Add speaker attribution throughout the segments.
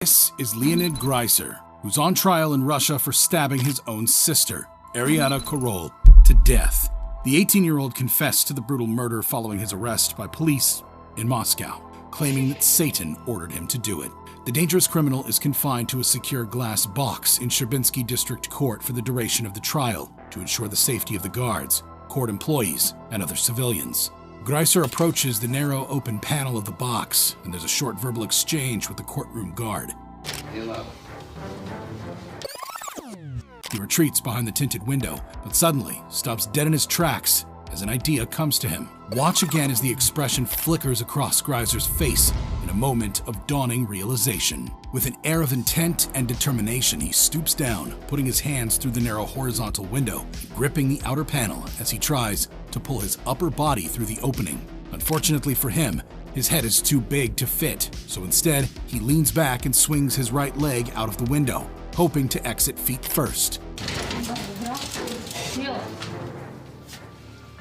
Speaker 1: This is Leonid Greiser, who's on trial in Russia for stabbing his own sister, Ariana Korol, to death. The 18-year-old confessed to the brutal murder following his arrest by police in Moscow, claiming that Satan ordered him to do it. The dangerous criminal is confined to a secure glass box in Sherbinski District Court for the duration of the trial to ensure the safety of the guards, court employees, and other civilians. Greiser approaches the narrow open panel of the box, and there's a short verbal exchange with the courtroom guard. He retreats behind the tinted window, but suddenly stops dead in his tracks as an idea comes to him. Watch again as the expression flickers across Greiser's face in a moment of dawning realization. With an air of intent and determination, he stoops down, putting his hands through the narrow horizontal window, gripping the outer panel as he tries to pull his upper body through the opening. Unfortunately for him, his head is too big to fit, so instead, he leans back and swings his right leg out of the window, hoping to exit feet first.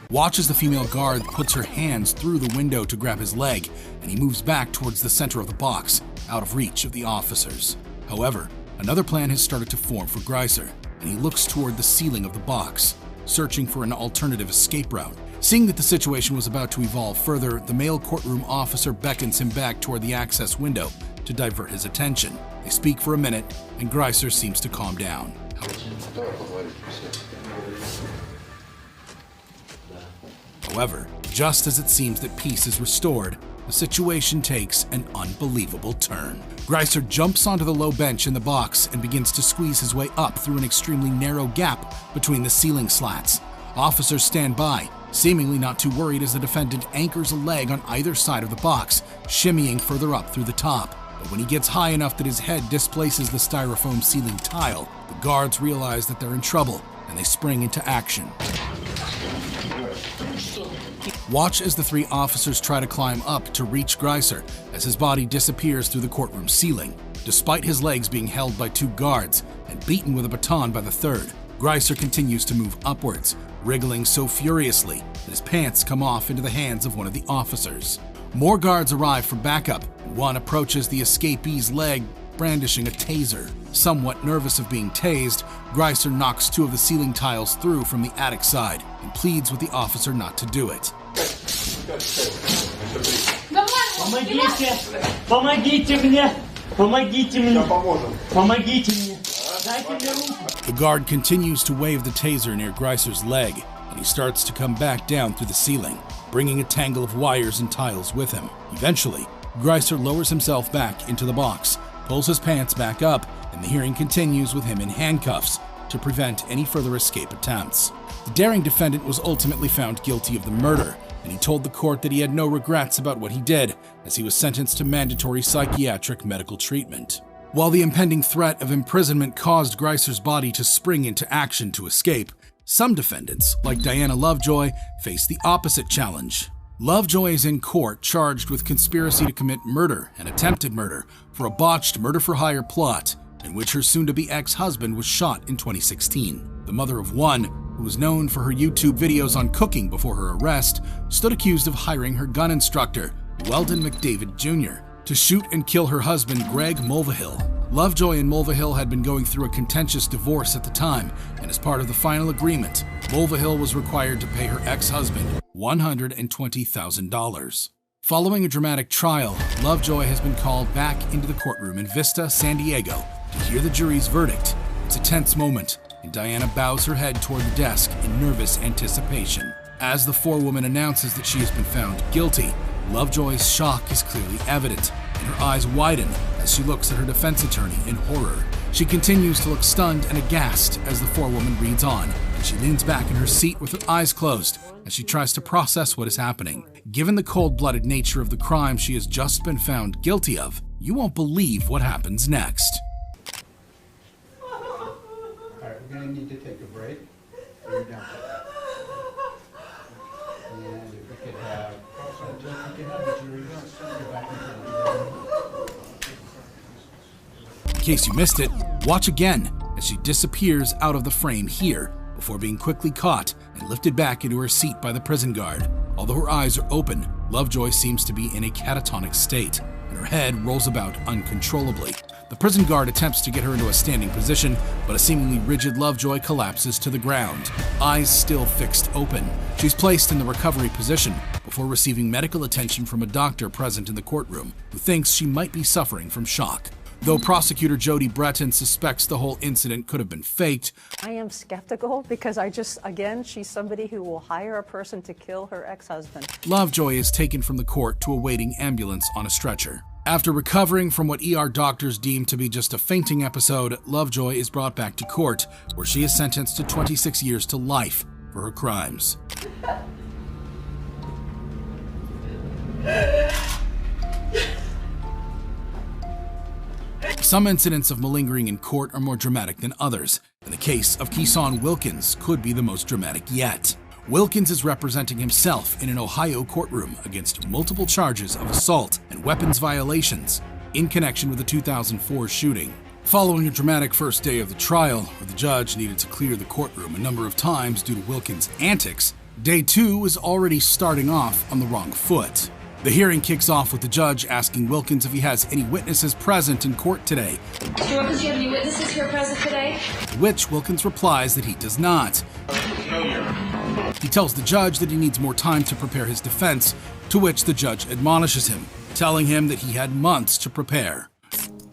Speaker 1: Watch as the female guard puts her hands through the window to grab his leg, and he moves back towards the center of the box, out of reach of the officers. However, another plan has started to form for Greiser, and he looks toward the ceiling of the box, searching for an alternative escape route. Seeing that the situation was about to evolve further, the male courtroom officer beckons him back toward the access window to divert his attention. They speak for a minute, and Greiser seems to calm down. However, just as it seems that peace is restored, the situation takes an unbelievable turn. Greiser jumps onto the low bench in the box and begins to squeeze his way up through an extremely narrow gap between the ceiling slats. Officers stand by, seemingly not too worried as the defendant anchors a leg on either side of the box, shimmying further up through the top. But when he gets high enough that his head displaces the styrofoam ceiling tile, the guards realize that they're in trouble and they spring into action. Watch as the three officers try to climb up to reach Greiser as his body disappears through the courtroom ceiling. Despite his legs being held by two guards and beaten with a baton by the third, Greiser continues to move upwards, wriggling so furiously that his pants come off into the hands of one of the officers. More guards arrive for backup, and one approaches the escapee's leg, brandishing a taser. Somewhat nervous of being tased, Greiser knocks two of the ceiling tiles through from the attic side and pleads with the officer not to do it. The guard continues to wave the taser near Greiser's leg, and he starts to come back down through the ceiling, bringing a tangle of wires and tiles with him. Eventually, Greiser lowers himself back into the box, pulls his pants back up, and the hearing continues with him in handcuffs to prevent any further escape attempts. The daring defendant was ultimately found guilty of the murder, and he told the court that he had no regrets about what he did, as he was sentenced to mandatory psychiatric medical treatment. While the impending threat of imprisonment caused Greiser's body to spring into action to escape, some defendants, like Diana Lovejoy, face the opposite challenge. Lovejoy is in court charged with conspiracy to commit murder and attempted murder for a botched murder-for-hire plot in which her soon-to-be ex-husband was shot in 2016. The mother of one, who was known for her YouTube videos on cooking before her arrest, stood accused of hiring her gun instructor, Weldon McDavid Jr., to shoot and kill her husband, Greg Mulvihill. Lovejoy and Mulvihill had been going through a contentious divorce at the time, and as part of the final agreement, Mulvihill was required to pay her ex-husband $120,000. Following a dramatic trial, Lovejoy has been called back into the courtroom in Vista, San Diego, to hear the jury's verdict. It's a tense moment, and Diana bows her head toward the desk in nervous anticipation. As the forewoman announces that she has been found guilty, Lovejoy's shock is clearly evident, and her eyes widen as she looks at her defense attorney in horror. She continues to look stunned and aghast as the forewoman reads on, and she leans back in her seat with her eyes closed as she tries to process what is happening. Given the cold-blooded nature of the crime she has just been found guilty of, you won't believe what happens next.
Speaker 2: All right, we're going to need to take a break. You're down. And if we could have the jury go back into the...
Speaker 1: In case you missed it, watch again as she disappears out of the frame here before being quickly caught and lifted back into her seat by the prison guard. Although her eyes are open, Lovejoy seems to be in a catatonic state, and her head rolls about uncontrollably. The prison guard attempts to get her into a standing position, but a seemingly rigid Lovejoy collapses to the ground, eyes still fixed open. She's placed in the recovery position before receiving medical attention from a doctor present in the courtroom who thinks she might be suffering from shock. Though prosecutor Jody Breton suspects the whole incident could have been faked,
Speaker 3: I am skeptical because again, she's somebody who will hire a person to kill her ex-husband.
Speaker 1: Lovejoy is taken from the court to a waiting ambulance on a stretcher. After recovering from what ER doctors deem to be just a fainting episode, Lovejoy is brought back to court, where she is sentenced to 26 years to life for her crimes. Some incidents of malingering in court are more dramatic than others, and the case of Keeson Wilkins could be the most dramatic yet. Wilkins is representing himself in an Ohio courtroom against multiple charges of assault and weapons violations in connection with the 2004 shooting. Following a dramatic first day of the trial, where the judge needed to clear the courtroom a number of times due to Wilkins' antics, day 2 is already starting off on the wrong foot. The hearing kicks off with the judge asking Wilkins if he has any witnesses present in court today.
Speaker 4: Mr. Wilkins, do you have any witnesses here present today?
Speaker 1: To which Wilkins replies that he does not. He tells the judge that he needs more time to prepare his defense, to which the judge admonishes him, telling him that he had months to prepare.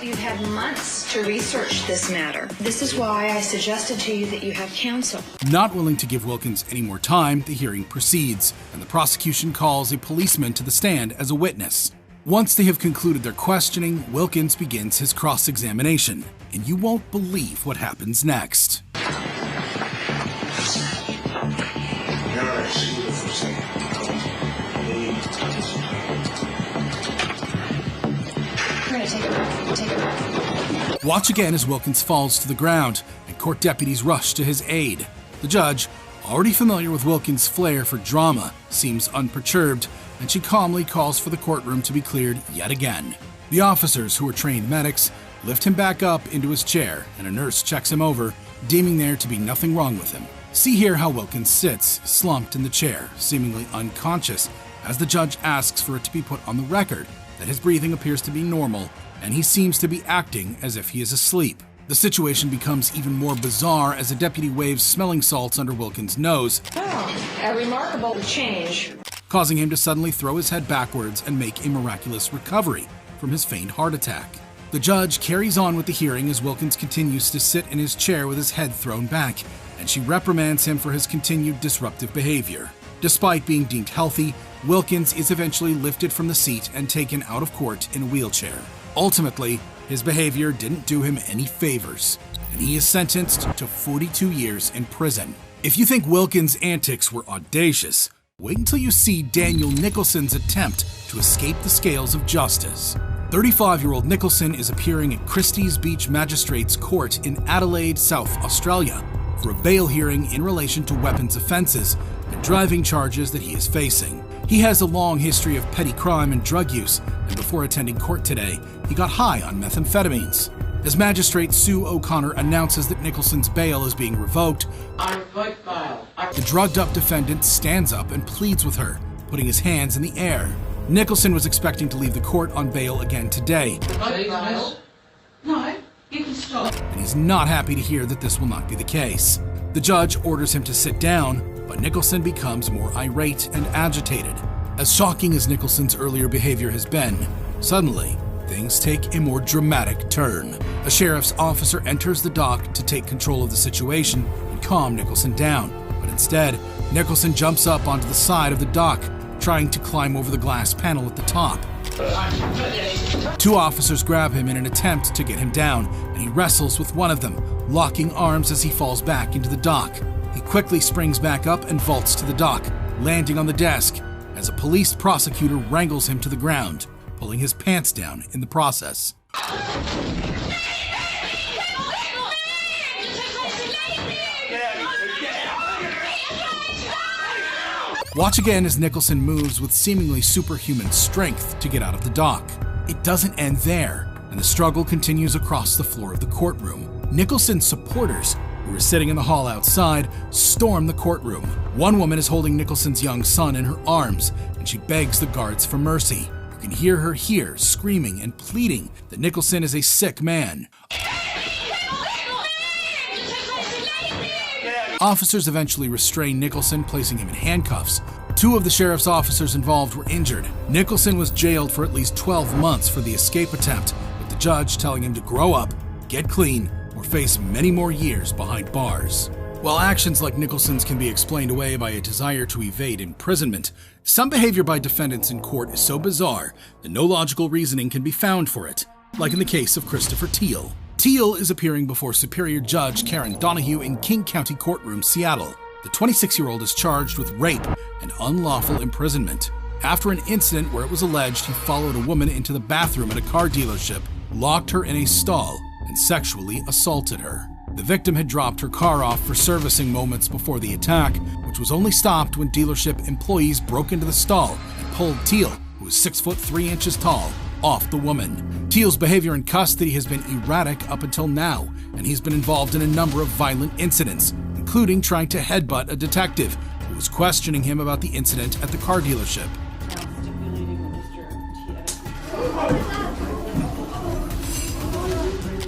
Speaker 4: You've had months to research this matter. This is why I suggested to you that you have counsel.
Speaker 1: Not willing to give Wilkins any more time, the hearing proceeds, and the prosecution calls a policeman to the stand as a witness. Once they have concluded their questioning, Wilkins begins his cross-examination, and you won't believe what happens next. Watch again as Wilkins falls to the ground, and court deputies rush to his aid. The judge, already familiar with Wilkins' flair for drama, seems unperturbed, and she calmly calls for the courtroom to be cleared yet again. The officers, who are trained medics, lift him back up into his chair, and a nurse checks him over, deeming there to be nothing wrong with him. See here how Wilkins sits, slumped in the chair, seemingly unconscious, as the judge asks for it to be put on the record that his breathing appears to be normal, and he seems to be acting as if he is asleep. The situation becomes even more bizarre as a deputy waves smelling salts under Wilkins' nose,
Speaker 4: A remarkable change,
Speaker 1: causing him to suddenly throw his head backwards and make a miraculous recovery from his feigned heart attack. The judge carries on with the hearing as Wilkins continues to sit in his chair with his head thrown back, and she reprimands him for his continued disruptive behavior. Despite being deemed healthy, Wilkins is eventually lifted from the seat and taken out of court in a wheelchair. Ultimately, his behavior didn't do him any favors, and he is sentenced to 42 years in prison. If you think Wilkins' antics were audacious, wait until you see Daniel Nicholson's attempt to escape the scales of justice. 35-year-old Nicholson is appearing at Christie's Beach Magistrates Court in Adelaide, South Australia, for a bail hearing in relation to weapons offenses and driving charges that he is facing. He has a long history of petty crime and drug use, and before attending court today, he got high on methamphetamines. As Magistrate Sue O'Connor announces that Nicholson's bail is being revoked, the drugged-up defendant stands up and pleads with her, putting his hands in the air. Nicholson was expecting to leave the court on bail again today.
Speaker 5: No, you can stop.
Speaker 1: And he's not happy to hear that this will not be the case. The judge orders him to sit down, but Nicholson becomes more irate and agitated. As shocking as Nicholson's earlier behavior has been, suddenly, things take a more dramatic turn. A sheriff's officer enters the dock to take control of the situation and calm Nicholson down, but instead, Nicholson jumps up onto the side of the dock, trying to climb over the glass panel at the top. Two officers grab him in an attempt to get him down, and he wrestles with one of them, locking arms as he falls back into the dock. He quickly springs back up and vaults to the dock, landing on the desk, as a police prosecutor wrangles him to the ground, pulling his pants down in the process. Watch again as Nicholson moves with seemingly superhuman strength to get out of the dock. It doesn't end there, and the struggle continues across the floor of the courtroom. Nicholson's supporters, who are sitting in the hall outside, storm the courtroom. One woman is holding Nicholson's young son in her arms, and she begs the guards for mercy. can hear her here screaming and pleading that Nicholson is a sick man. Officers eventually restrained Nicholson, placing him in handcuffs. 2 of the sheriff's officers involved were injured. Nicholson was jailed for at least 12 months for the escape attempt, with the judge telling him to grow up, get clean, or face many more years behind bars. While actions like Nicholson's can be explained away by a desire to evade imprisonment, some behavior by defendants in court is so bizarre that no logical reasoning can be found for it, like in the case of Christopher Teal. Teal is appearing before Superior Judge Karen Donahue in King County Courtroom, Seattle. The 26-year-old is charged with rape and unlawful imprisonment after an incident where it was alleged he followed a woman into the bathroom at a car dealership, locked her in a stall, and sexually assaulted her. The victim had dropped her car off for servicing moments before the attack, which was only stopped when dealership employees broke into the stall and pulled Teal, who was 6'3" tall, off the woman. Teal's behavior in custody has been erratic up until now, and he's been involved in a number of violent incidents, including trying to headbutt a detective who was questioning him about the incident at the car dealership.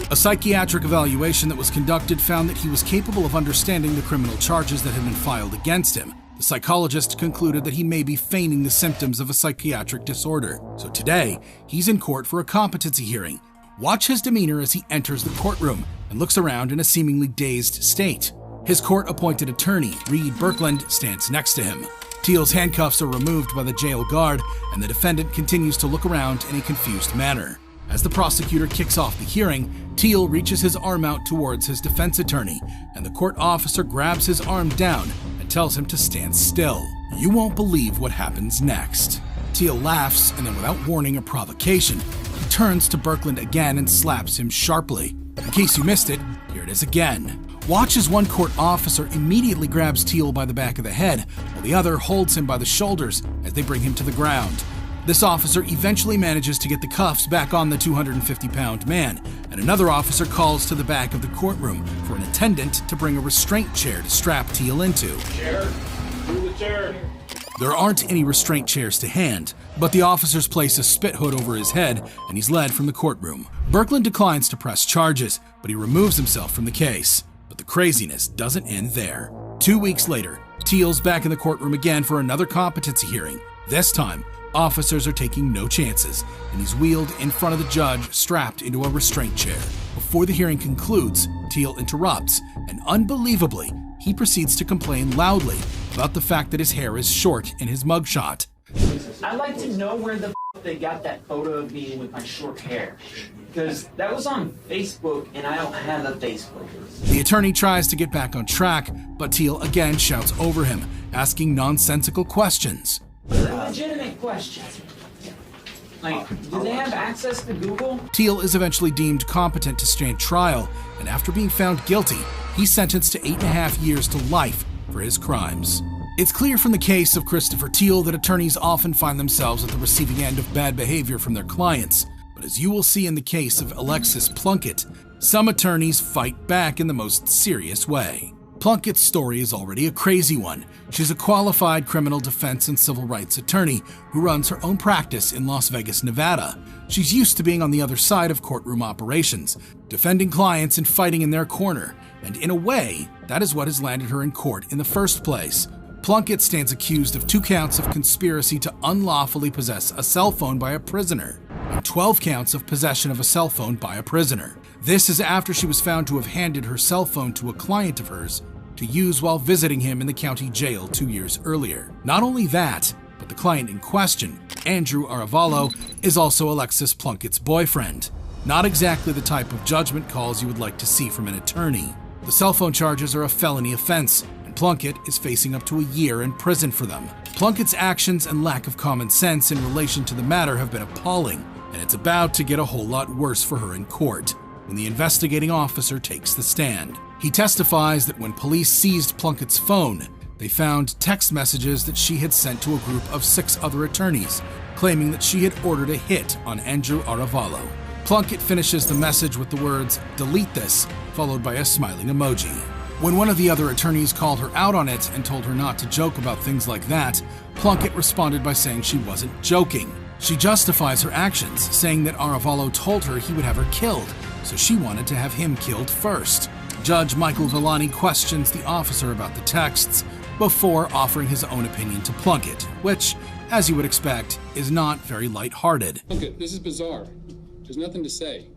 Speaker 1: A psychiatric evaluation that was conducted found that he was capable of understanding the criminal charges that had been filed against him. The psychologist concluded that he may be feigning the symptoms of a psychiatric disorder. So today, he's in court for a competency hearing. Watch his demeanor as he enters the courtroom and looks around in a seemingly dazed state. His court-appointed attorney, Reed Birkland, stands next to him. Teal's handcuffs are removed by the jail guard, and the defendant continues to look around in a confused manner. As the prosecutor kicks off the hearing, Teal reaches his arm out towards his defense attorney, and the court officer grabs his arm down and tells him to stand still. You won't believe what happens next. Teal laughs, and then without warning or provocation, he turns to Birkland again and slaps him sharply. In case you missed it, here it is again. Watch as one court officer immediately grabs Teal by the back of the head, while the other holds him by the shoulders as they bring him to the ground. This officer eventually manages to get the cuffs back on the 250-pound man, and another officer calls to the back of the courtroom for an attendant to bring a restraint chair to strap Teal into.
Speaker 2: Chair. Move the chair.
Speaker 1: There aren't any restraint chairs to hand, but the officers place a spit hood over his head, and he's led from the courtroom. Birkland declines to press charges, but he removes himself from the case. But the craziness doesn't end there. 2 weeks later, Teal's back in the courtroom again for another competency hearing. This time, officers are taking no chances, and he's wheeled in front of the judge, strapped into a restraint chair. Before the hearing concludes, Teal interrupts, and unbelievably, he proceeds to complain loudly about the fact that his hair is short in his mugshot.
Speaker 6: I'd like to know where the they got that photo of me with my short hair. Because that was on Facebook, and I don't have a Facebook.
Speaker 1: The attorney tries to get back on track, but Teal again shouts over him, asking nonsensical questions.
Speaker 6: Legitimate questions. Like, do they have access to Google?
Speaker 1: Teal is eventually deemed competent to stand trial, and after being found guilty, he's sentenced to 8.5 years to life for his crimes. It's clear from the case of Christopher Teal that attorneys often find themselves at the receiving end of bad behavior from their clients. But as you will see in the case of Alexis Plunkett, some attorneys fight back in the most serious way. Plunkett's story is already a crazy one. She's a qualified criminal defense and civil rights attorney who runs her own practice in Las Vegas, Nevada. She's used to being on the other side of courtroom operations, defending clients and fighting in their corner. And in a way, that is what has landed her in court in the first place. Plunkett stands accused of 2 counts of conspiracy to unlawfully possess a cell phone by a prisoner, and 12 counts of possession of a cell phone by a prisoner. This is after she was found to have handed her cell phone to a client of hers to use while visiting him in the county jail 2 years earlier. Not only that, but the client in question, Andrew Aravallo, is also Alexis Plunkett's boyfriend. Not exactly the type of judgment calls you would like to see from an attorney. The cell phone charges are a felony offense, and Plunkett is facing up to a year in prison for them. Plunkett's actions and lack of common sense in relation to the matter have been appalling, and it's about to get a whole lot worse for her in court when the investigating officer takes the stand. He testifies that when police seized Plunkett's phone, they found text messages that she had sent to a group of 6 other attorneys, claiming that she had ordered a hit on Andrew Aravallo. Plunkett finishes the message with the words, "Delete this," followed by a smiling emoji. When one of the other attorneys called her out on it and told her not to joke about things like that, Plunkett responded by saying she wasn't joking. She justifies her actions, saying that Arevalo told her he would have her killed, so she wanted to have him killed first. Judge Michael Villani questions the officer about the texts before offering his own opinion to Plunkett, which, as you would expect, is not very lighthearted.
Speaker 7: Plunkett, this is bizarre. There's nothing to say.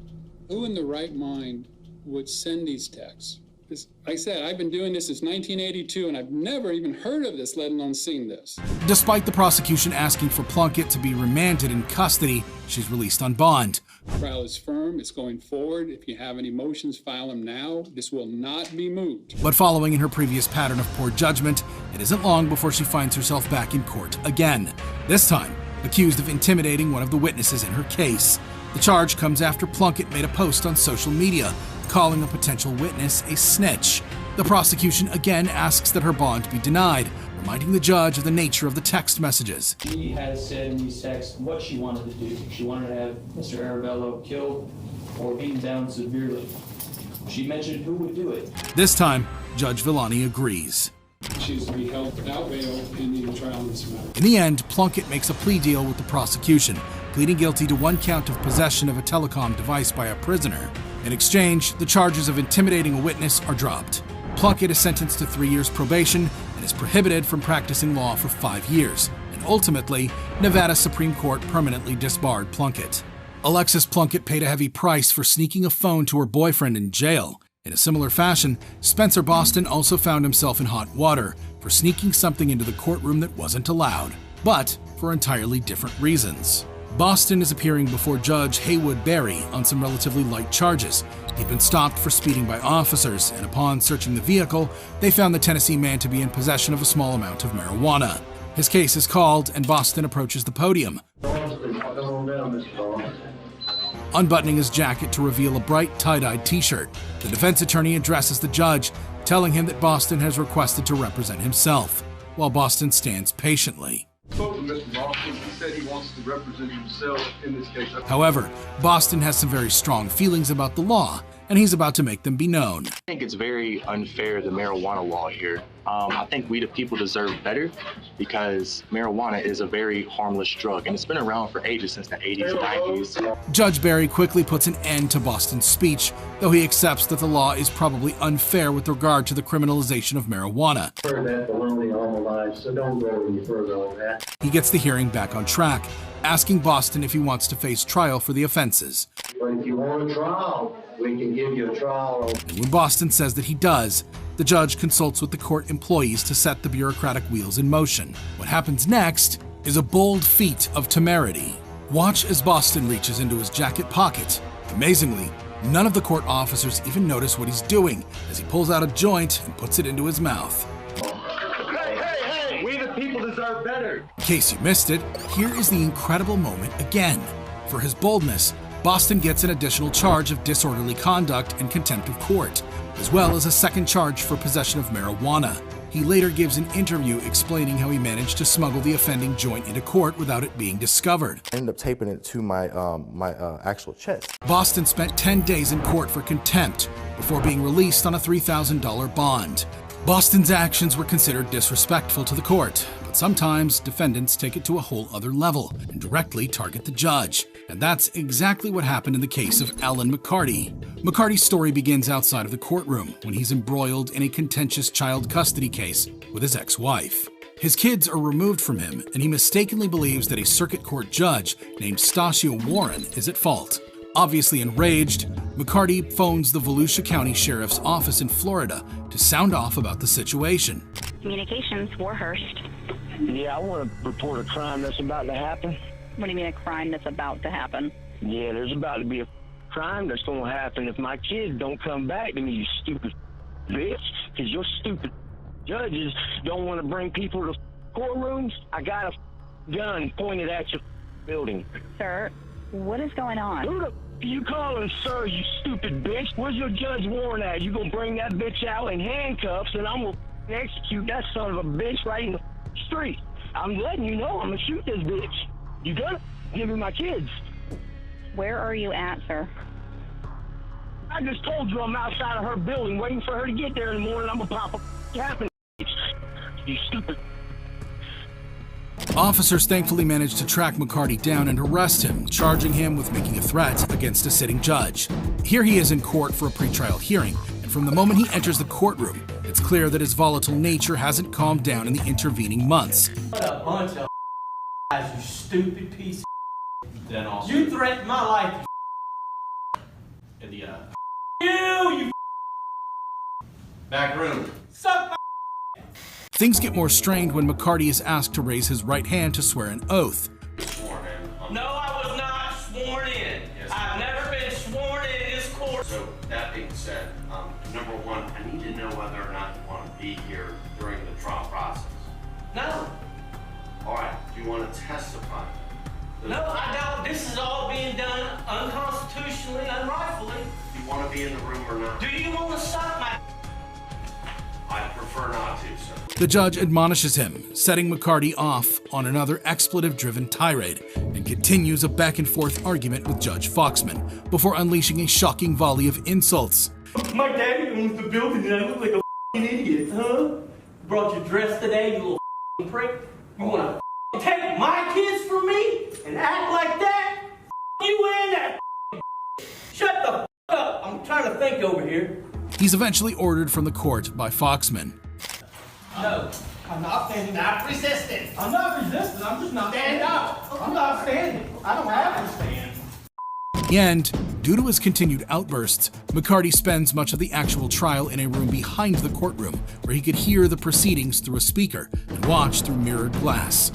Speaker 7: Who in the right mind would send these texts? Like I said, I've been doing this since 1982, and I've never even heard of this, let alone seen this.
Speaker 1: Despite the prosecution asking for Plunkett to be remanded in custody, she's released on bond.
Speaker 7: The trial is firm. It's going forward. If you have any motions, file them now. This will not be moved.
Speaker 1: But following in her previous pattern of poor judgment, it isn't long before she finds herself back in court again, this time accused of intimidating one of the witnesses in her case. The charge comes after Plunkett made a post on social media calling a potential witness a snitch. The prosecution again asks that her bond be denied, reminding the judge of the nature of the text messages.
Speaker 8: She has said in these texts what she wanted to do. She wanted to have Mr. Arevalo killed or beaten down severely. She mentioned who would do it.
Speaker 1: This time, Judge Villani agrees.
Speaker 7: She is to be held without bail pending the trial in this matter.
Speaker 1: In the end, Plunkett makes a plea deal with the prosecution, pleading guilty to 1 count of possession of a telecom device by a prisoner. In exchange, the charges of intimidating a witness are dropped. Plunkett is sentenced to 3 years probation and is prohibited from practicing law for 5 years. And ultimately, Nevada Supreme Court permanently disbarred Plunkett. Alexis Plunkett paid a heavy price for sneaking a phone to her boyfriend in jail. In a similar fashion, Spencer Boston also found himself in hot water for sneaking something into the courtroom that wasn't allowed, but for entirely different reasons. Boston is appearing before Judge Haywood Berry on some relatively light charges. He'd been stopped for speeding by officers, and upon searching the vehicle, they found the Tennessee man to be in possession of a small amount of marijuana. His case is called, and Boston approaches the podium, unbuttoning his jacket to reveal a bright tie-dyed t-shirt. The defense attorney addresses the judge, telling him that Boston has requested to represent himself, while Boston stands patiently.
Speaker 9: Mr. Boston, he said he wants to represent himself in this case.
Speaker 1: However, Boston has some very strong feelings about the law, and he's about to make them be known.
Speaker 10: I think it's very unfair, the marijuana law here. I think we the people deserve better because marijuana is a very harmless drug, and it's been around for ages, since the 80s and 90s.
Speaker 1: Judge Berry quickly puts an end to Boston's speech, though he accepts that the law is probably unfair with regard to the criminalization of marijuana.
Speaker 11: I've heard that baloney all my life, so don't go any further on that.
Speaker 1: He gets the hearing back on track, asking Boston if he wants to face trial for the offenses.
Speaker 11: But if you want a trial, we can give you a trial.
Speaker 1: And when Boston says that he does, the judge consults with the court employees to set the bureaucratic wheels in motion. What happens next is a bold feat of temerity. Watch as Boston reaches into his jacket pocket. Amazingly, none of the court officers even notice what he's doing as he pulls out a joint and puts it into his mouth.
Speaker 10: Hey, we the people deserve better.
Speaker 1: In case you missed it, here is the incredible moment again. For his boldness, Boston gets an additional charge of disorderly conduct and contempt of court, as well as a second charge for possession of marijuana. He later gives an interview explaining how he managed to smuggle the offending joint into court without it being discovered.
Speaker 12: I ended up taping it to my actual chest.
Speaker 1: Boston spent 10 days in court for contempt before being released on a $3,000 bond. Boston's actions were considered disrespectful to the court, but sometimes defendants take it to a whole other level and directly target the judge. And that's exactly what happened in the case of Alan McCarty. McCarty's story begins outside of the courtroom when he's embroiled in a contentious child custody case with his ex-wife. His kids are removed from him, and he mistakenly believes that a circuit court judge named Stasio Warren is at fault. Obviously enraged, McCarty phones the Volusia County Sheriff's Office in Florida to sound off about the situation.
Speaker 13: Communications, Warhurst.
Speaker 14: Yeah, I want to report a crime that's about to happen.
Speaker 13: What do you mean a crime that's about to happen?
Speaker 14: Yeah, there's about to be a crime that's going to happen if my kids don't come back to me, you stupid bitch. Because your stupid judges don't want to bring people to courtrooms. I got a gun pointed at your building.
Speaker 13: Sir, what is going on?
Speaker 14: Who the you calling, sir, you stupid bitch? Where's your Judge Warren at? You gonna bring that bitch out in handcuffs and I'm gonna execute that son of a bitch right in the street. I'm letting you know I'm gonna shoot this bitch. You gonna give me my kids?
Speaker 13: Where are you at, sir?
Speaker 14: I just told you I'm outside of her building waiting for her to get there in the morning. I'm gonna pop a cap in the bitch. You stupid.
Speaker 1: Officers thankfully managed to track McCarty down and arrest him, charging him with making a threat against a sitting judge. Here he is in court for a pretrial hearing, and from the moment he enters the courtroom, it's clear that his volatile nature hasn't calmed down in the intervening months.
Speaker 15: What a bunch of guys, you stupid piece of
Speaker 6: Then also
Speaker 15: You threatened my life,
Speaker 6: in the
Speaker 15: you
Speaker 6: back room.
Speaker 15: suck my.
Speaker 1: Things get more strained when McCarty is asked to raise his right hand to swear an oath.
Speaker 15: No, I was not sworn in. I've never been sworn in this court.
Speaker 16: So that being said, number one, I need to know whether or not you want to be here during the trial process.
Speaker 15: No.
Speaker 16: All right, do you want to testify?
Speaker 15: No, I don't. This is all being done unconstitutionally, unrightfully.
Speaker 16: Do you want to be in the room or not?
Speaker 15: Do you want to suck my?
Speaker 16: I prefer not to, sir.
Speaker 1: The judge admonishes him, setting McCarty off on another expletive-driven tirade, and continues a back-and-forth argument with Judge Foxman before unleashing a shocking volley of insults.
Speaker 15: My daddy owns the building and I look like a f***ing idiot, huh? Brought your dress today, you little f***ing prick. You wanna take my kids from me and act like that? You and that Shut the f*** up. I'm trying to think over here.
Speaker 1: He's eventually ordered from the court by Foxman.
Speaker 15: No, I'm not standing. Not resisting. I'm not resisting. I'm just not standing up. I'm not standing. I don't have to stand.
Speaker 1: In the end, due to his continued outbursts, McCarty spends much of the actual trial in a room behind the courtroom, where he could hear the proceedings through a speaker and watch through mirrored glass.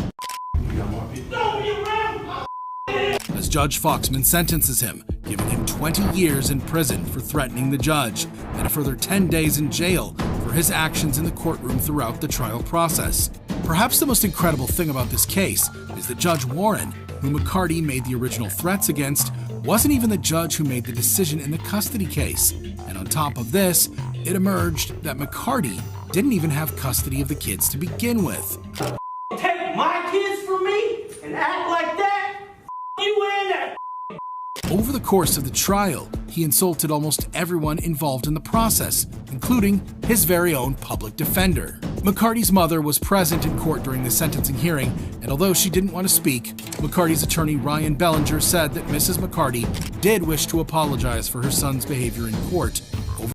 Speaker 1: As Judge Foxman sentences him, giving him 20 years in prison for threatening the judge, and a further 10 days in jail for his actions in the courtroom throughout the trial process. Perhaps the most incredible thing about this case is that Judge Warren, who McCarty made the original threats against, wasn't even the judge who made the decision in the custody case. And on top of this, it emerged that McCarty didn't even have custody of the kids to begin with.
Speaker 15: Take my kids from me and act like that? You and that.
Speaker 1: Over the course of the trial, he insulted almost everyone involved in the process, including his very own public defender. McCarty's mother was present in court during the sentencing hearing, and although she didn't want to speak, McCarty's attorney Ryan Bellinger said that Mrs. McCarty did wish to apologize for her son's behavior in court,